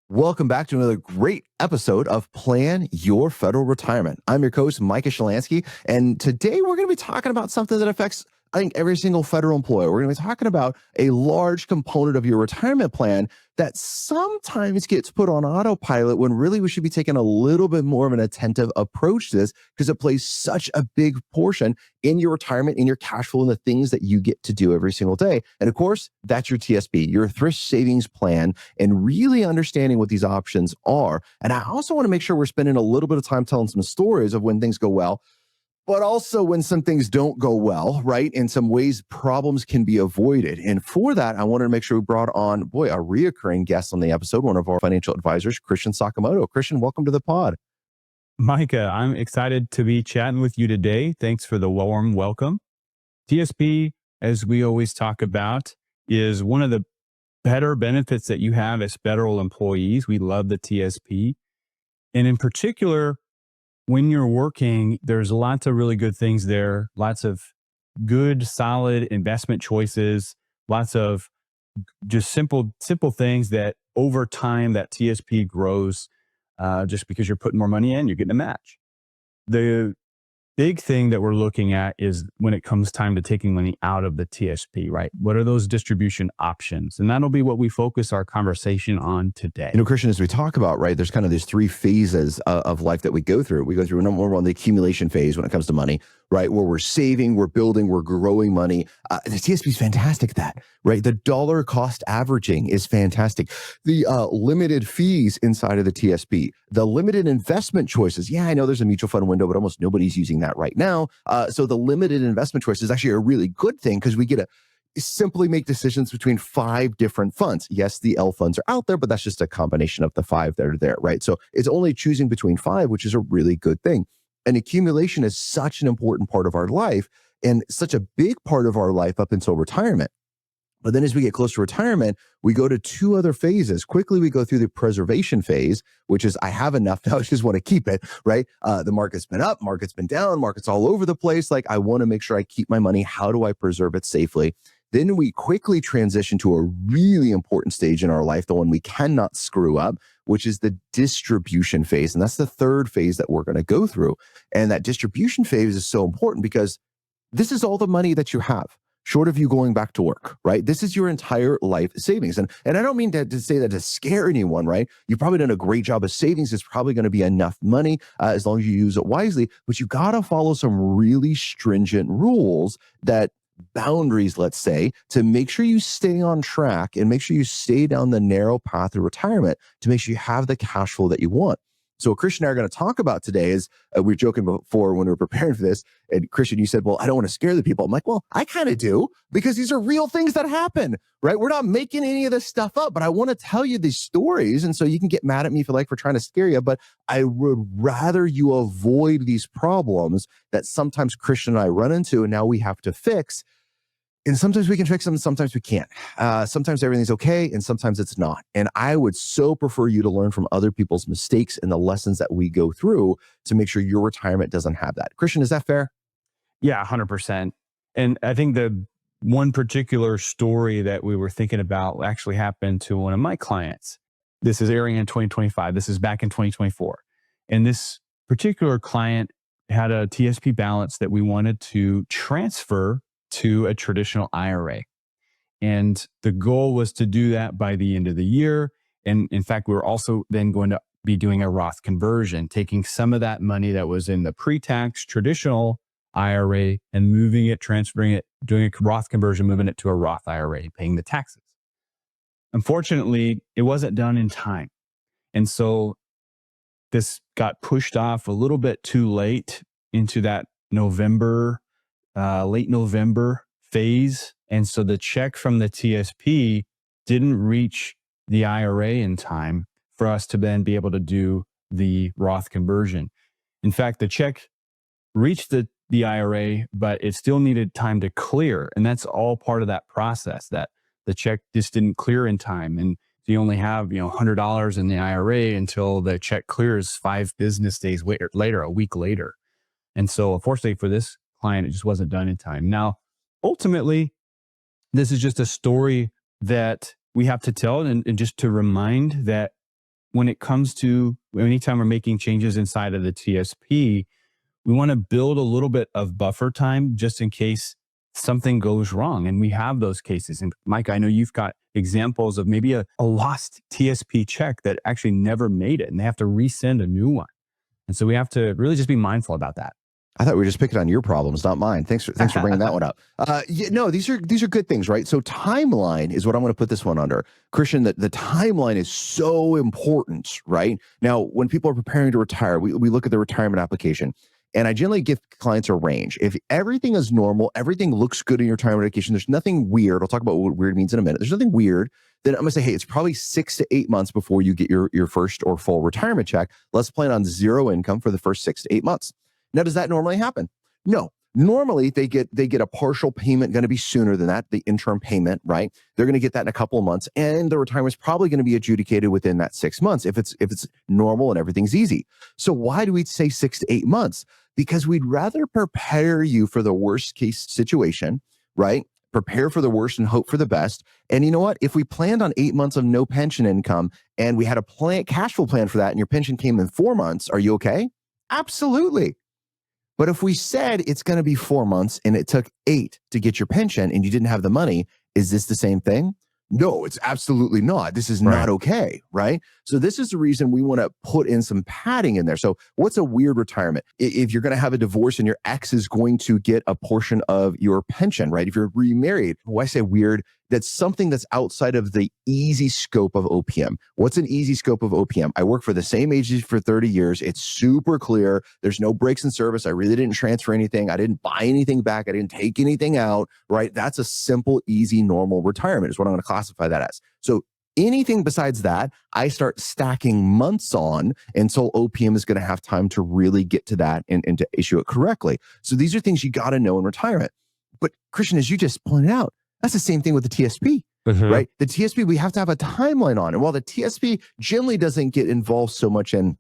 Welcome back to another great episode of Plan Your Federal Retirement. I'm your coach, Micah and today we're going to be talking about something that affects, I think, every single federal employer. We're going to be talking about a large component of your retirement plan that sometimes gets put on autopilot when really we should be taking a little bit more of an attentive approach to this because it plays such a big portion in your retirement, in your cash flow, and the things that you get to do every single day. And of course, that's your TSP, your thrift savings plan, and really understanding what these options are. And I also want to make sure we're spending a little bit of time telling some stories of when things go well, but also when some things don't go well, right? In some ways, problems can be avoided. And for that, I wanted to make sure we brought on, a reoccurring guest on the episode, one of our financial advisors, Christian Sakamoto. Christian, welcome to the pod. Micah, I'm excited to be chatting with you today. Thanks for the warm welcome. TSP, as we always talk about, is one of the better benefits that you have as federal employees. We love the TSP. And in particular, when you're working, there's lots of really good things there, lots of good, solid investment choices, lots of just simple things that over time that TSP grows just because you're putting more money in, you're getting a match. The big thing that we're looking at is when it comes time to taking money out of the TSP, right? What are those distribution options? And that'll be what we focus our conversation on today. Christian, as we talk about, right, there's kind of these three phases of life that we go through. We go through number one, the accumulation phase when it comes to money, right? Where we're saving, we're building, we're growing money. The TSP is fantastic at that, right? The dollar cost averaging is fantastic. The limited fees inside of the TSP, the limited investment choices. Yeah, I know there's a mutual fund window, but almost nobody's using that right now. So the limited investment choice is actually a really good thing because we get to simply make decisions between 5 different funds. Yes, the L funds are out there, but that's just a combination of the 5 that are there, right? So it's only choosing between 5, which is a really good thing. And accumulation is such an important part of our life and such a big part of our life up until retirement. But then as we get close to retirement, we go to 2 other phases. Quickly, we go through the preservation phase, which is I have enough now, I just want to keep it, right? The market's been up, market's been down, market's all over the place. Like I want to make sure I keep my money. How do I preserve it safely? Then we quickly transition to a really important stage in our life, the one we cannot screw up, which is the distribution phase. And that's the 3rd phase that we're going to go through. And that distribution phase is so important because this is all the money that you have, short of you going back to work, right? This is your entire life savings. And I don't mean to say that to scare anyone, right? You've probably done a great job of savings. It's probably going to be enough money as long as you use it wisely, but you got to follow some really stringent rules boundaries, let's say, to make sure you stay on track and make sure you stay down the narrow path of retirement to make sure you have the cash flow that you want. So what Christian and I are going to talk about today is, we were joking before when we were preparing for this, and Christian, you said, well, I don't want to scare the people. I'm like, well, I kind of do, because these are real things that happen, right? We're not making any of this stuff up, but I want to tell you these stories. And so you can get mad at me for trying to scare you, but I would rather you avoid these problems that sometimes Christian and I run into and now we have to fix. And sometimes we can fix them, sometimes we can't. Sometimes everything's okay, and sometimes it's not. And I would so prefer you to learn from other people's mistakes and the lessons that we go through to make sure your retirement doesn't have that. Christian, is that fair? Yeah, 100%. And I think the one particular story that we were thinking about actually happened to one of my clients. This is airing in 2025. This is back in 2024. And this particular client had a TSP balance that we wanted to transfer to a traditional IRA. And the goal was to do that by the end of the year. And in fact, we were also then going to be doing a Roth conversion, taking some of that money that was in the pre-tax traditional IRA and moving it, transferring it, doing a Roth conversion, moving it to a Roth IRA, paying the taxes. Unfortunately, it wasn't done in time. And so this got pushed off a little bit too late into that late November phase. And so the check from the TSP didn't reach the IRA in time for us to then be able to do the Roth conversion. In fact, the check reached the IRA, but it still needed time to clear. And that's all part of that process, that the check just didn't clear in time. And you only have, $100 in the IRA until the check clears 5 business days later, a week later. And so unfortunately for this client, it just wasn't done in time. Now, ultimately, this is just a story that we have to tell and just to remind that when it comes to anytime we're making changes inside of the TSP, we want to build a little bit of buffer time just in case something goes wrong. And we have those cases. And Mike, I know you've got examples of maybe a lost TSP check that actually never made it and they have to resend a new one. And so we have to really just be mindful about that. I thought we were just picking on your problems, not mine. Thanks for bringing that one up. No, these are good things, right? So timeline is what I'm going to put this one under. Christian, the timeline is so important, right? Now, when people are preparing to retire, we look at the retirement application. And I generally give clients a range. If everything is normal, everything looks good in your retirement application, there's nothing weird. I'll talk about what weird means in a minute. There's nothing weird. Then I'm going to say, hey, it's probably 6 to 8 months before you get your first or full retirement check. Let's plan on zero income for the first 6 to 8 months. Now, does that normally happen? No. Normally, they get a partial payment, going to be sooner than that, the interim payment, right? They're going to get that in a couple of months, and the retirement is probably going to be adjudicated within that 6 months if it's normal and everything's easy. So why do we say 6 to 8 months? Because we'd rather prepare you for the worst case situation, right? Prepare for the worst and hope for the best. And you know what? If we planned on 8 months of no pension income and we had a cash flow plan for that, and your pension came in 4 months, are you okay? Absolutely. But if we said it's going to be 4 months and it took 8 to get your pension and you didn't have the money, is this the same thing? No, it's absolutely not. This is not okay, right? So this is the reason we want to put in some padding in there. So what's a weird retirement? If you're going to have a divorce and your ex is going to get a portion of your pension, right? If you're remarried, why say weird? That's something that's outside of the easy scope of OPM. What's an easy scope of OPM? I work for the same agency for 30 years. It's super clear. There's no breaks in service. I really didn't transfer anything. I didn't buy anything back. I didn't take anything out, right? That's a simple, easy, normal retirement is what I'm going to classify that as. So anything besides that, I start stacking months on until OPM is going to have time to really get to that and to issue it correctly. So these are things you got to know in retirement. But Christian, as you just pointed out, that's the same thing with the TSP, right? The TSP, we have to have a timeline on. And while the TSP generally doesn't get involved so much in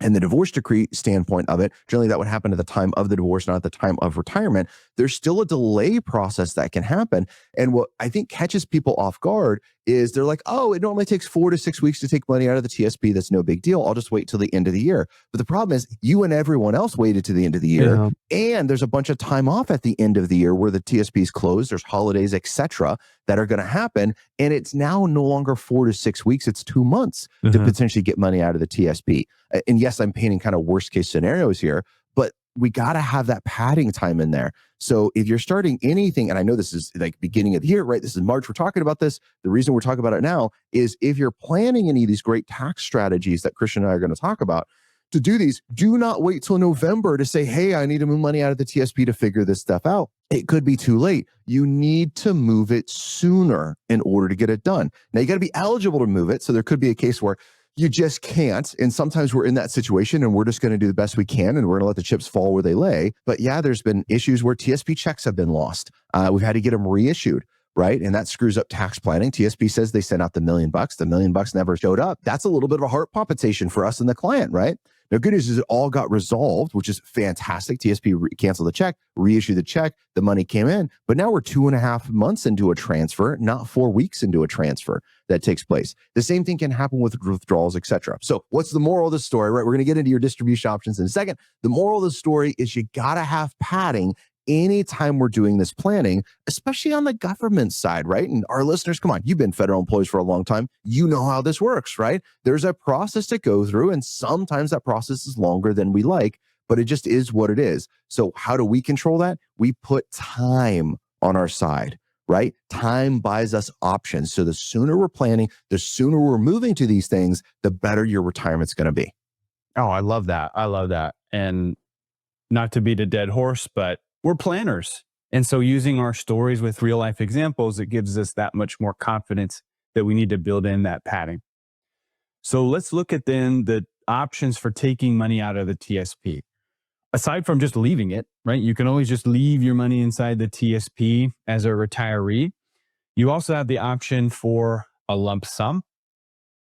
the divorce decree standpoint of it, generally that would happen at the time of the divorce, not at the time of retirement, there's still a delay process that can happen. And what I think catches people off guard is they're like, oh, it normally takes 4 to 6 weeks to take money out of the TSP. That's no big deal. I'll just wait till the end of the year. But the problem is you and everyone else waited to the end of the year. Yeah. And there's a bunch of time off at the end of the year where the TSP is closed. There's holidays, etc., that are going to happen. And it's now no longer 4 to 6 weeks. It's 2 months to potentially get money out of the TSP. And yes, I'm painting kind of worst case scenarios here, but we got to have that padding time in there. So if you're starting anything, and I know this is like beginning of the year, right? This is March. We're talking about this. The reason we're talking about it now is if you're planning any of these great tax strategies that Christian and I are going to talk about, to do these, do not wait till November to say, hey, I need to move money out of the TSP to figure this stuff out. It could be too late. You need to move it sooner in order to get it done. Now, you got to be eligible to move it. So there could be a case where you just can't. And sometimes we're in that situation and we're just going to do the best we can and we're going to let the chips fall where they lay. But yeah, there's been issues where TSP checks have been lost. We've had to get them reissued, right? And that screws up tax planning. TSP says they sent out the $1 million. The $1 million never showed up. That's a little bit of a heart palpitation for us and the client, right? The good news is it all got resolved, which is fantastic. TSP canceled the check, reissued the check, the money came in, but now we're 2.5 months into a transfer, not 4 weeks into a transfer that takes place. The same thing can happen with withdrawals, etc. So what's the moral of the story, right? We're going to get into your distribution options in a second. The moral of the story is you got to have padding anytime we're doing this planning, especially on the government side, right? And our listeners, come on, you've been federal employees for a long time. You know how this works, right? There's a process to go through, and sometimes that process is longer than we like, but it just is what it is. So how do we control that? We put time on our side, right? Time buys us options. So the sooner we're planning, the sooner we're moving to these things, the better your retirement's going to be. Oh, I love that. I love that. And not to beat a dead horse, but we're planners. And so using our stories with real life examples, it gives us that much more confidence that we need to build in that padding. So let's look at then the options for taking money out of the TSP. Aside from just leaving it, right? You can always just leave your money inside the TSP as a retiree. You also have the option for a lump sum.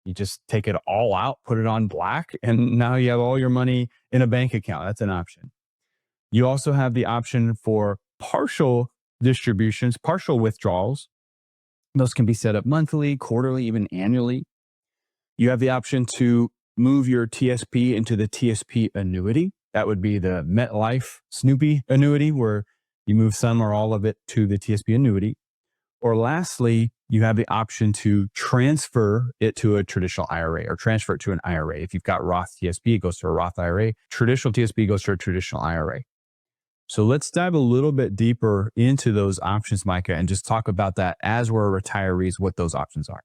You just take it all out, put it on black, and now you have all your money in a bank account. That's an option. You also have the option for partial distributions, partial withdrawals. Those can be set up monthly, quarterly, even annually. You have the option to move your TSP into the TSP annuity. That would be the MetLife Snoopy annuity, where you move some or all of it to the TSP annuity. Or lastly, you have the option to transfer it to a traditional IRA or transfer it to an IRA. If you've got Roth TSP, it goes to a Roth IRA. Traditional TSP goes to a traditional IRA. So let's dive a little bit deeper into those options, Micah, and just talk about that as we're retirees, what those options are.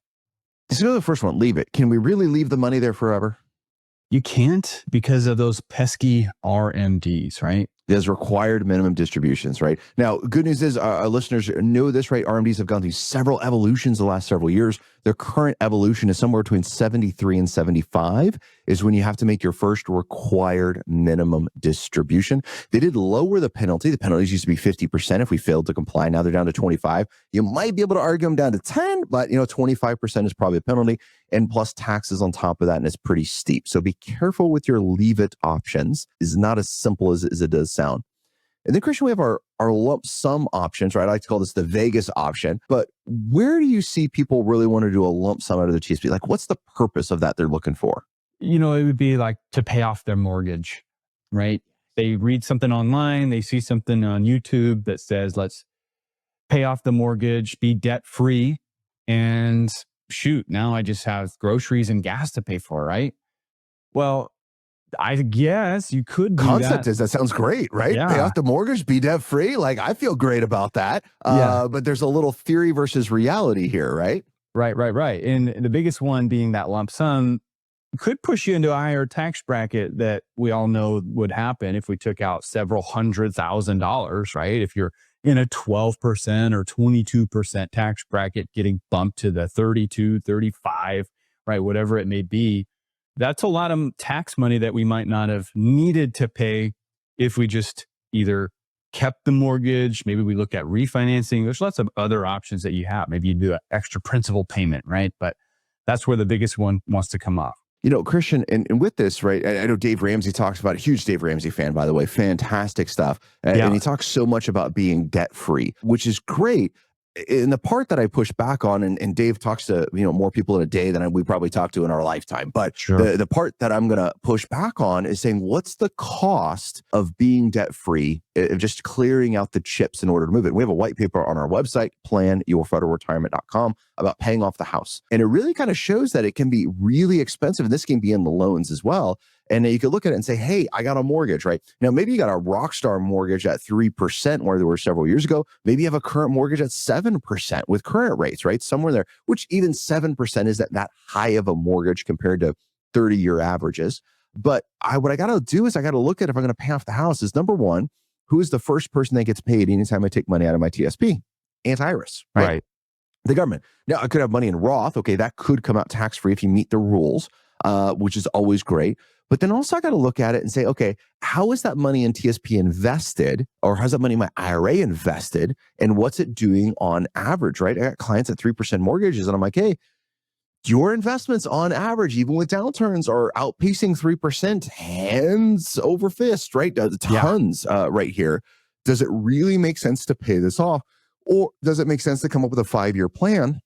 Let's go to the first one, leave it. Can we really leave the money there forever? You can't, because of those pesky RMDs, right? There's required minimum distributions, right? Now, good news is our listeners know this, right? RMDs have gone through several evolutions the last several years. Their current evolution is somewhere between 73 and 75 is when you have to make your first required minimum distribution. They did lower the penalty. The penalties used to be 50% if we failed to comply. Now they're down to 25. You might be able to argue them down to 10, but 25% is probably a penalty, and plus taxes on top of that, and it's pretty steep. So be careful with your leave it options. It's not as simple as it does sound. And then, Christian, we have our lump sum options, right? I like to call this the Vegas option. But where do you see people really want to do a lump sum out of the TSP? Like, what's the purpose of that they're looking for? It would be like to pay off their mortgage, right? They read something online, they see something on YouTube that says, let's pay off the mortgage, be debt free, and shoot, now I just have groceries and gas to pay for, right? Well, I guess you could do Concept is that sounds great, right? Yeah. Pay off the mortgage, be debt free. Like, I feel great about that. But there's a little theory versus reality here, right? Right. And the biggest one being that lump sum could push you into a higher tax bracket that we all know would happen if we took out several $100,000, right? If you're in a 12% or 22% tax bracket, getting bumped to the 32, 35, right? Whatever it may be. That's a lot of tax money that we might not have needed to pay if we just either kept the mortgage. Maybe we look at refinancing. There's lots of other options that you have. Maybe you do an extra principal payment, right? But that's where the biggest one wants to come off. Christian, and with this, right, I know Dave Ramsey talks about, a huge Dave Ramsey fan, by the way, fantastic stuff. And he talks so much about being debt free, which is great. In the part that I push back on, and Dave talks to more people in a day than we probably talk to in our lifetime, but Sure. the part that I'm going to push back on is saying, what's the cost of being debt free, of just clearing out the chips in order to move it? We have a white paper on our website, planyourfederalretirement.com, about paying off the house, and it really kind of shows that it can be really expensive, and this can be in the loans as well. And you could look at it and say, hey, I got a mortgage, right? Now, maybe you got a rock star mortgage at 3% where there were several years ago. Maybe you have a current mortgage at 7% with current rates, right? Somewhere there, which even 7% is that high of a mortgage compared to 30-year averages. But what I got to do is I got to look at, if I'm going to pay off the house, is number one, who is the first person that gets paid anytime I take money out of my TSP? IRAs, right? The government. Now, I could have money in Roth. Okay, that could come out tax-free if you meet the rules, which is always great. But then also I got to look at it and say, okay, how is that money in TSP invested, or how's that money in my IRA invested, and what's it doing on average, right? I got clients at 3% mortgages, and I'm like, hey, your investments on average, even with downturns, are outpacing 3%, hands over fist, right? Tons right here. Does it really make sense to pay this off? Or does it make sense to come up with a 5-year plan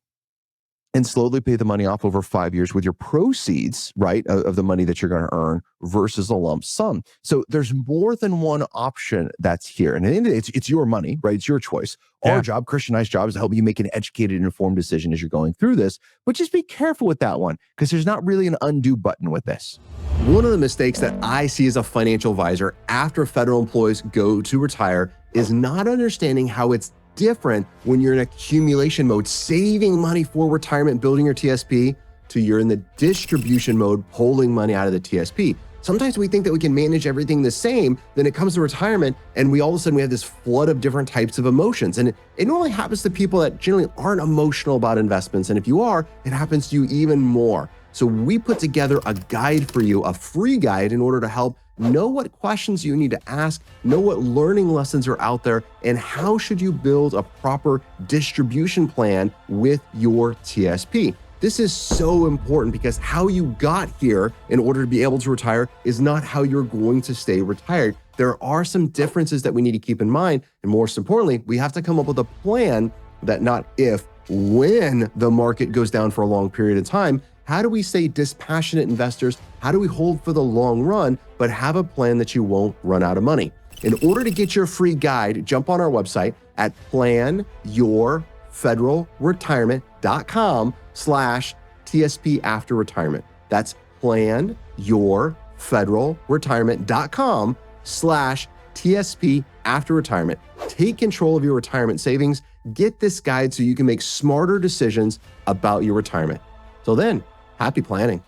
and slowly pay the money off over 5 years with your proceeds, right, of the money that you're going to earn versus a lump sum? So there's more than one option that's here. And at the end of the day, it's your money, right? It's your choice. Our job, Christian and I's job, is to help you make an educated and informed decision as you're going through this. But just be careful with that one, because there's not really an undo button with this. One of the mistakes that I see as a financial advisor after federal employees go to retire is not understanding how it's different when you're in accumulation mode, saving money for retirement, building your TSP, to you're in the distribution mode, pulling money out of the TSP. Sometimes we think that we can manage everything the same. Then it comes to retirement, and all of a sudden we have this flood of different types of emotions. And it normally happens to people that generally aren't emotional about investments. And if you are, it happens to you even more. So we put together a guide for you, a free guide, in order to help know what questions you need to ask, know what learning lessons are out there, and how should you build a proper distribution plan with your TSP. This is so important, because how you got here in order to be able to retire is not how you're going to stay retired. There are some differences that we need to keep in mind. And most importantly, we have to come up with a plan that not if, when the market goes down for a long period of time, How do we stay dispassionate investors? How do we hold for the long run, but have a plan that you won't run out of money? In order to get your free guide, jump on our website at planyourfederalretirement.com/TSP after retirement. That's planyourfederalretirement.com/TSP after retirement. Take control of your retirement savings. Get this guide so you can make smarter decisions about your retirement. So then, happy planning.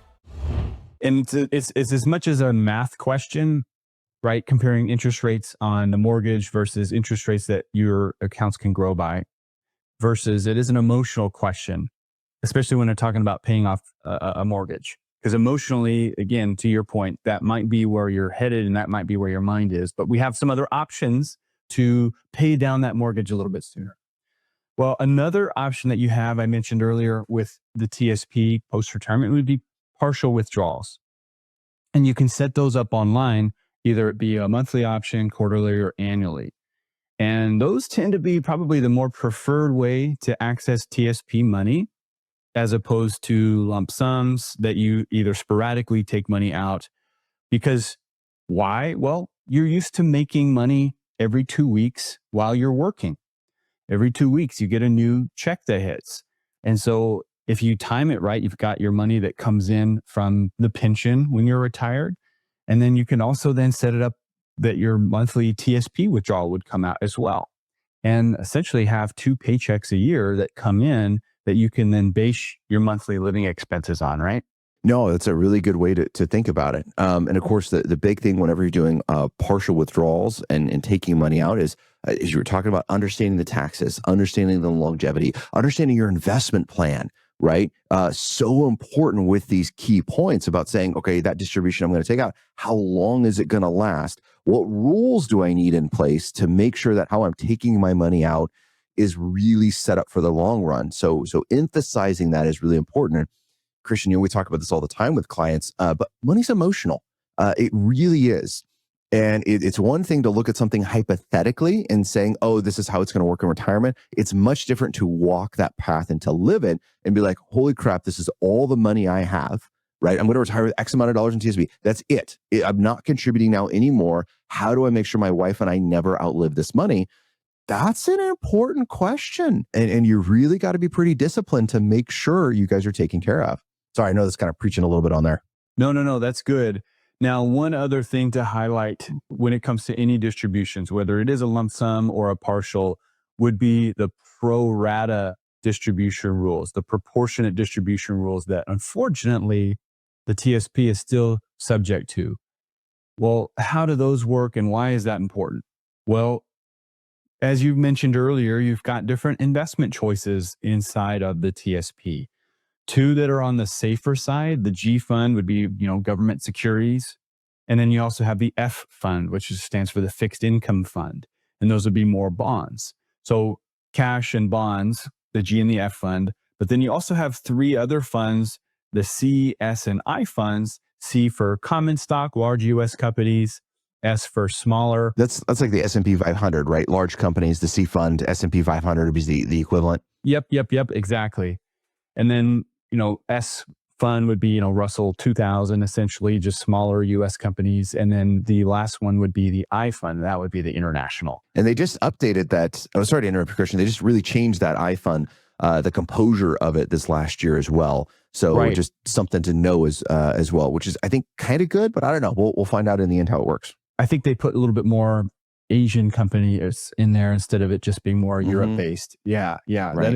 And it's as much as a math question, right? Comparing interest rates on the mortgage versus interest rates that your accounts can grow by, versus it is an emotional question, especially when they're talking about paying off a mortgage. Because emotionally, again, to your point, that might be where you're headed and that might be where your mind is. But we have some other options to pay down that mortgage a little bit sooner. Well, another option that you have, I mentioned earlier with the TSP post-retirement, would be partial withdrawals. And you can set those up online, either it be a monthly option, quarterly, or annually. And those tend to be probably the more preferred way to access TSP money, as opposed to lump sums that you either sporadically take money out. Because why? Well, you're used to making money every 2 weeks while you're working. Every 2 weeks, you get a new check that hits. And so if you time it right, you've got your money that comes in from the pension when you're retired. And then you can also then set it up that your monthly TSP withdrawal would come out as well. And essentially have 2 paychecks a year that come in that you can then base your monthly living expenses on, right? No, that's a really good way to think about it. And of course, the big thing whenever you're doing partial withdrawals and taking money out is you were talking about understanding the taxes, understanding the longevity, understanding your investment plan, right? So important with these key points about saying, okay, that distribution I'm going to take out, how long is it going to last? What rules do I need in place to make sure that how I'm taking my money out is really set up for the long run? So emphasizing that is really important. Christian, we talk about this all the time with clients, but money's emotional. It really is. And it's one thing to look at something hypothetically and saying, oh, this is how it's going to work in retirement. It's much different to walk that path and to live it and be like, holy crap, this is all the money I have, right? I'm going to retire with X amount of dollars in TSB. That's it. I'm not contributing now anymore. How do I make sure my wife and I never outlive this money? That's an important question. And you really got to be pretty disciplined to make sure you guys are taken care of. Sorry, I know that's kind of preaching a little bit on there. No, that's good. Now, one other thing to highlight when it comes to any distributions, whether it is a lump sum or a partial, would be the pro rata distribution rules, the proportionate distribution rules that unfortunately the TSP is still subject to. Well, how do those work and why is that important? Well, as you mentioned earlier, you've got different investment choices inside of the TSP. 2 that are on the safer side. The G fund would be, government securities. And then you also have the F fund, which stands for the fixed income fund. And those would be more bonds. So cash and bonds, the G and the F fund. But then you also have 3 other funds, the C, S, and I funds. C for common stock, large U.S. companies. S for smaller. That's like the S&P 500, right? Large companies, the C fund, S&P 500 is the equivalent. Yep, exactly. And then, S fund would be, Russell 2000, essentially just smaller U.S. companies. And then the last one would be the I fund. That would be the international. And they just updated that. Oh, sorry to interrupt, Christian. They just really changed that I fund, the composure of it this last year as well. So Right. Just something to know as well, which is, I think, kind of good, but I don't know. We'll find out in the end how it works. I think they put a little bit more Asian companies in there instead of it just being more Europe based. Yeah. Right. That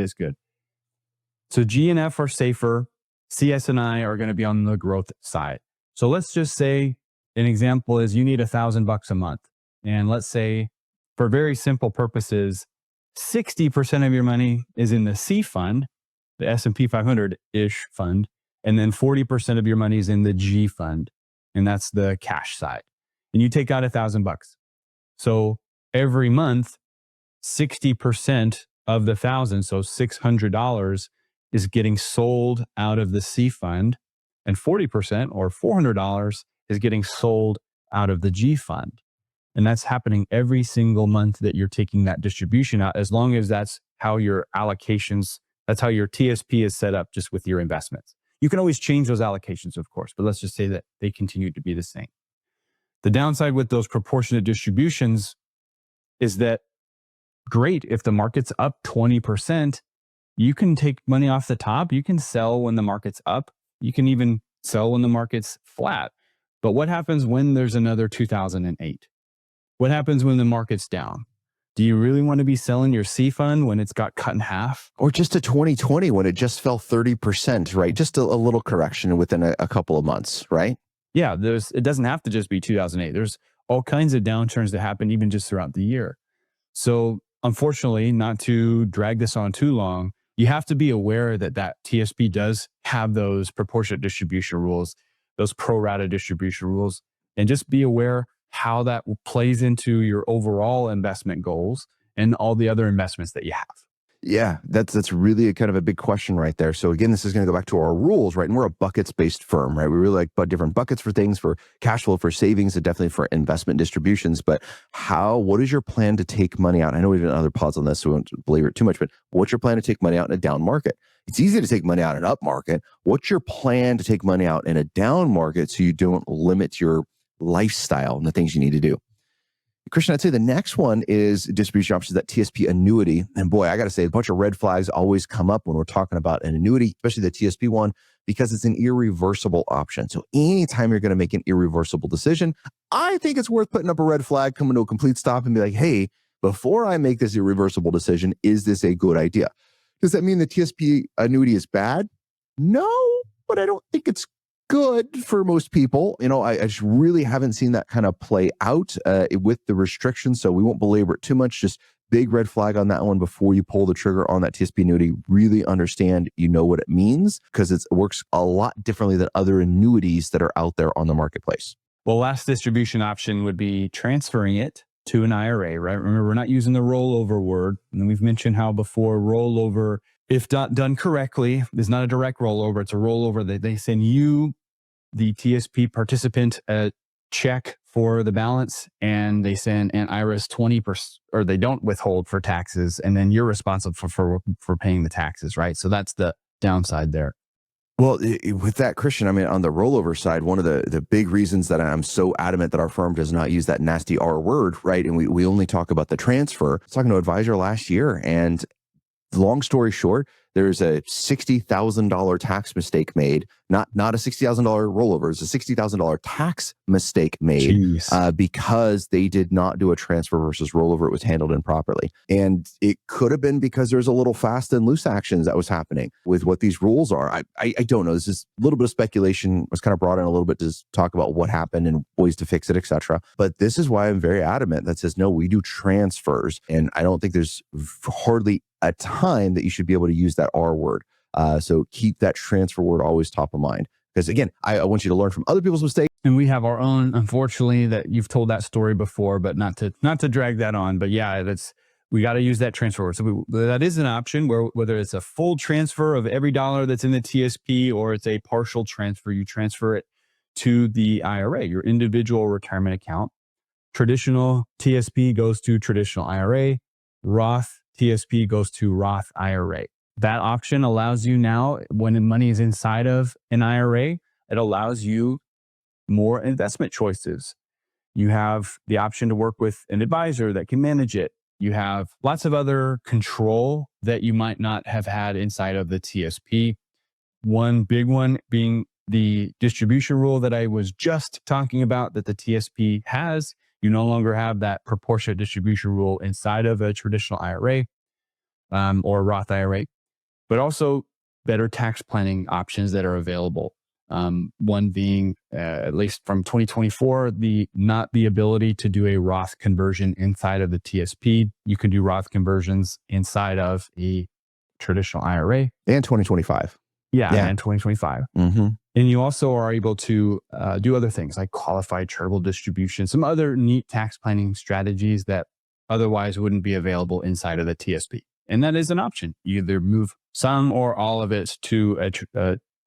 is good. So G and F are safer. CS and I are going to be on the growth side. So let's just say an example is you need $1,000 a month. And let's say for very simple purposes, 60% of your money is in the C fund, the S&P 500-ish fund. And then 40% of your money is in the G fund. And that's the cash side. And you take out $1,000. So every month, 60% of the 1,000, so $600, is getting sold out of the C fund, and 40% or $400 is getting sold out of the G fund. And that's happening every single month that you're taking that distribution out, as long as that's how your allocations, that's how your TSP is set up just with your investments. You can always change those allocations, of course, but let's just say that they continue to be the same. The downside with those proportionate distributions is that, great, if the market's up 20%, you can take money off the top. You can sell when the market's up. You can even sell when the market's flat. But what happens when there's another 2008? What happens when the market's down? Do you really want to be selling your C fund when it's got cut in half? Or just a 2020 when it just fell 30%, right? Just a little correction within a couple of months, right? Yeah, it doesn't have to just be 2008. There's all kinds of downturns that happen even just throughout the year. So unfortunately, not to drag this on too long, you have to be aware that TSP does have those proportionate distribution rules, those pro rata distribution rules, and just be aware how that plays into your overall investment goals and all the other investments that you have. Yeah, that's really kind of a big question right there. So again, this is going to go back to our rules, right? And we're a buckets-based firm, right? We really like different buckets for things, for cash flow, for savings, and definitely for investment distributions. But what is your plan to take money out? I know we've done other pods on this, so we won't belabor it too much, but what's your plan to take money out in a down market? It's easy to take money out in an up market. What's your plan to take money out in a down market so you don't limit your lifestyle and the things you need to do? Christian, I'd say the next one is distribution options, that TSP annuity. And boy, I got to say, a bunch of red flags always come up when we're talking about an annuity, especially the TSP one, because it's an irreversible option. So anytime you're going to make an irreversible decision, I think it's worth putting up a red flag, coming to a complete stop and be like, hey, before I make this irreversible decision, is this a good idea? Does that mean the TSP annuity is bad? No, but I don't think it's good for most people. I just really haven't seen that kind of play out with the restrictions. So we won't belabor it too much. Just big red flag on that one before you pull the trigger on that TSP annuity. Really understand, what it means, because it works a lot differently than other annuities that are out there on the marketplace. Well, last distribution option would be transferring it to an IRA, right? Remember, we're not using the rollover word. And we've mentioned how before rollover, if not done correctly, is not a direct rollover. It's a rollover that they send you, the TSP participant, a check for the balance, and they send an IRAs 20%, or they don't withhold for taxes, and then you're responsible for paying the taxes, right? So that's the downside there. Well, with that, Christian, on the rollover side, one of the big reasons that I'm so adamant that our firm does not use that nasty R word, right? And we only talk about the transfer. I was talking to an advisor last year, and long story short, there's a $60,000 tax mistake made, not a $60,000 rollover. It's a $60,000 tax mistake made because they did not do a transfer versus rollover. It was handled improperly. And it could have been because there's a little fast and loose actions that was happening with what these rules are. I don't know. This is a little bit of speculation. Was kind of brought in a little bit to talk about what happened and ways to fix it, etc. But this is why I'm very adamant that says, no, we do transfers. And I don't think there's hardly a time that you should be able to use that R word. So keep that transfer word always top of mind. Because again, I want you to learn from other people's mistakes. And we have our own, unfortunately, that you've told that story before, but not to drag that on. But yeah, we got to use that transfer word. So that is an option where whether it's a full transfer of every dollar that's in the TSP or it's a partial transfer, you transfer it to the IRA, your individual retirement account. Traditional TSP goes to traditional IRA. Roth TSP goes to Roth IRA. That option allows you now, when the money is inside of an IRA, it allows you more investment choices. You have the option to work with an advisor that can manage it. You have lots of other control that you might not have had inside of the TSP. One big one being the distribution rule that I was just talking about that the TSP has. You no longer have that proportionate distribution rule inside of a traditional IRA or a Roth IRA, but also better tax planning options that are available. One being, at least from 2024, not the ability to do a Roth conversion inside of the TSP. You can do Roth conversions inside of a traditional IRA. And 2025. Yeah. And 2025. Mm-hmm. And you also are able to do other things like qualified charitable distribution, some other neat tax planning strategies that otherwise wouldn't be available inside of the TSP. And that is an option. You either move some or all of it to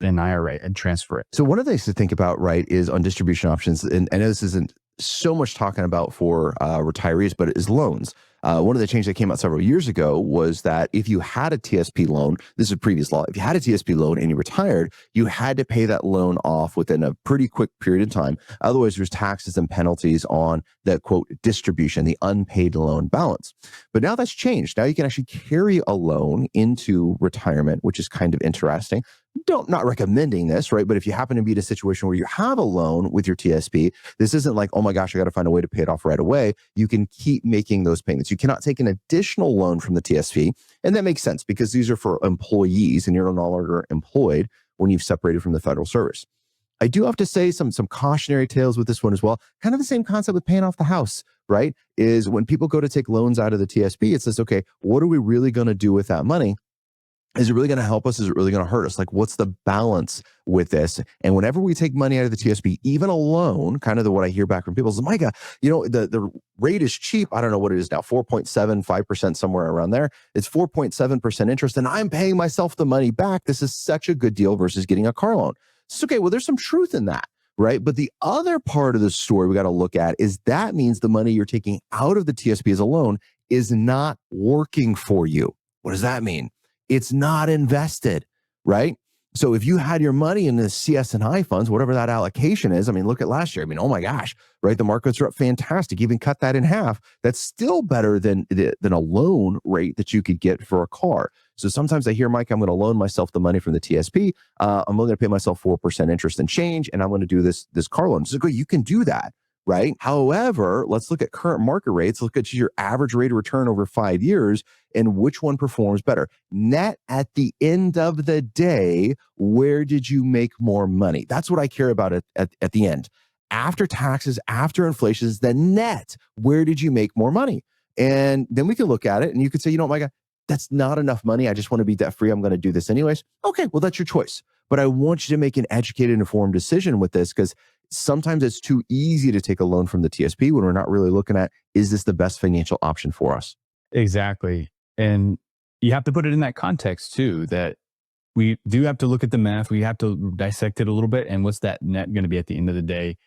an IRA and transfer it. So one of the things to think about, right, is on distribution options, and I know this isn't so much talking about for retirees, but it is loans. One of the changes that came out several years ago was that if you had a TSP loan, this is previous law, if you had a TSP loan and you retired, you had to pay that loan off within a pretty quick period of time. Otherwise, there's taxes and penalties on the quote distribution, the unpaid loan balance. But now that's changed. Now you can actually carry a loan into retirement, which is kind of interesting. Not recommending this, right? But if you happen to be in a situation where you have a loan with your TSP, this isn't like, oh my gosh, I got to find a way to pay it off right away. You can keep making those payments. You cannot take an additional loan from the TSP. And that makes sense because these are for employees and you're no longer employed when you've separated from the federal service. I do have to say some cautionary tales with this one as well. Kind of the same concept with paying off the house, right? Is when people go to take loans out of the TSP, it says, okay, what are we really going to do with that money? Is it really going to help us? Is it really going to hurt us? Like, what's the balance with this? And whenever we take money out of the TSP, even a loan, kind of what I hear back from people is, Micah, the rate is cheap. I don't know what it is now, 4.75%, somewhere around there. It's 4.7% interest, and I'm paying myself the money back. This is such a good deal versus getting a car loan. It's okay. Well, there's some truth in that, right? But the other part of the story we got to look at is that means the money you're taking out of the TSP as a loan is not working for you. What does that mean? It's not invested, right? So if you had your money in the CS&I funds, whatever that allocation is, I mean, look at last year. I mean, oh my gosh, right? The markets are up fantastic. Even cut that in half. That's still better than a loan rate that you could get for a car. So sometimes I hear, Mike, I'm going to loan myself the money from the TSP. I'm only going to pay myself 4% interest and change, and I'm going to do this car loan. So you can do that. Right. However, let's look at current market rates. Look at your average rate of return over 5 years and which one performs better. Net at the end of the day, where did you make more money? That's what I care about at the end. After taxes, after inflation, is the net. Where did you make more money? And then we can look at it and you could say, Micah, that's not enough money. I just want to be debt free. I'm going to do this anyways. Okay, well, that's your choice. But I want you to make an educated, informed decision with this because sometimes it's too easy to take a loan from the TSP when we're not really looking at, is this the best financial option for us? Exactly. And you have to put it in that context too, that we do have to look at the math. We have to dissect it a little bit. And what's that net going to be at the end of the day?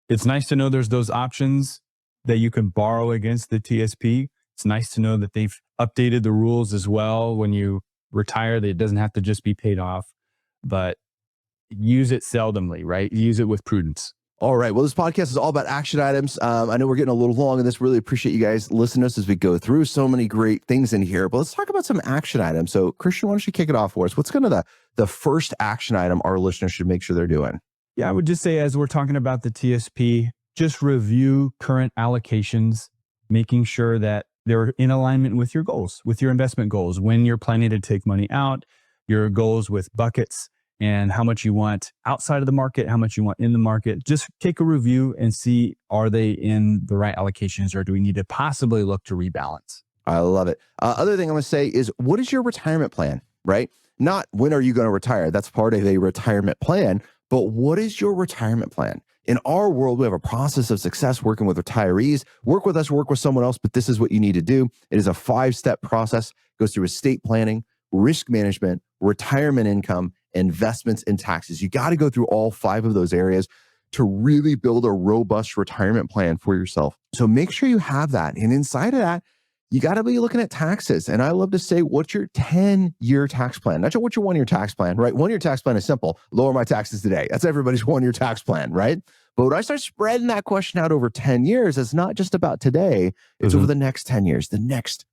It's nice to know there's those options that you can borrow against the TSP. It's nice to know that they've updated the rules as well. When you retire, that it doesn't have to just be paid off, but use it seldomly, right? Use it with prudence. All right. Well, this podcast is all about action items. I know we're getting a little long in this. Really appreciate you guys listening to us as we go through so many great things in here. But let's talk about some action items. So, Christian, why don't you kick it off for us? What's kind of the first action item our listeners should make sure they're doing? Yeah, I would just say, as we're talking about the TSP, just review current allocations, making sure that they're in alignment with your goals, with your investment goals. When you're planning to take money out, your goals with buckets, and how much you want outside of the market, how much you want in the market. Just take a review and see, are they in the right allocations or do we need to possibly look to rebalance? I love it. Other thing I'm going to say is, what is your retirement plan, right? Not when are you going to retire? That's part of a retirement plan, but what is your retirement plan? In our world, we have a process of success working with retirees. Work with us, work with someone else, but this is what you need to do. It is a 5-step process. It goes through estate planning, risk management, retirement income, investments, and taxes. You got to go through all 5 of those areas to really build a robust retirement plan for yourself. So make sure you have that. And inside of that, you got to be looking at taxes. And I love to say, what's your 10-year tax plan? Not what's your 1-year tax plan, right? 1-year tax plan is simple. Lower my taxes today. That's everybody's 1-year tax plan, right? But when I start spreading that question out over 10 years, it's not just about today. It's over the next 10 years, the next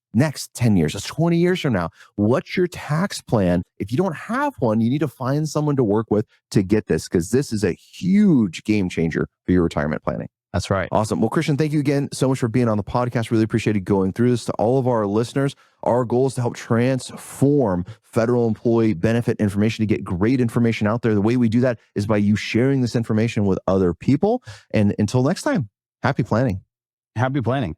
10 years, that's 20 years from now. What's your tax plan? If you don't have one, you need to find someone to work with to get this, because this is a huge game changer for your retirement planning. That's right. Awesome. Well, Christian, thank you again so much for being on the podcast. Really appreciated going through this. To all of our listeners, our goal is to help transform federal employee benefit information, to get great information out there. The way we do that is by you sharing this information with other people. And until next time, happy planning. Happy planning.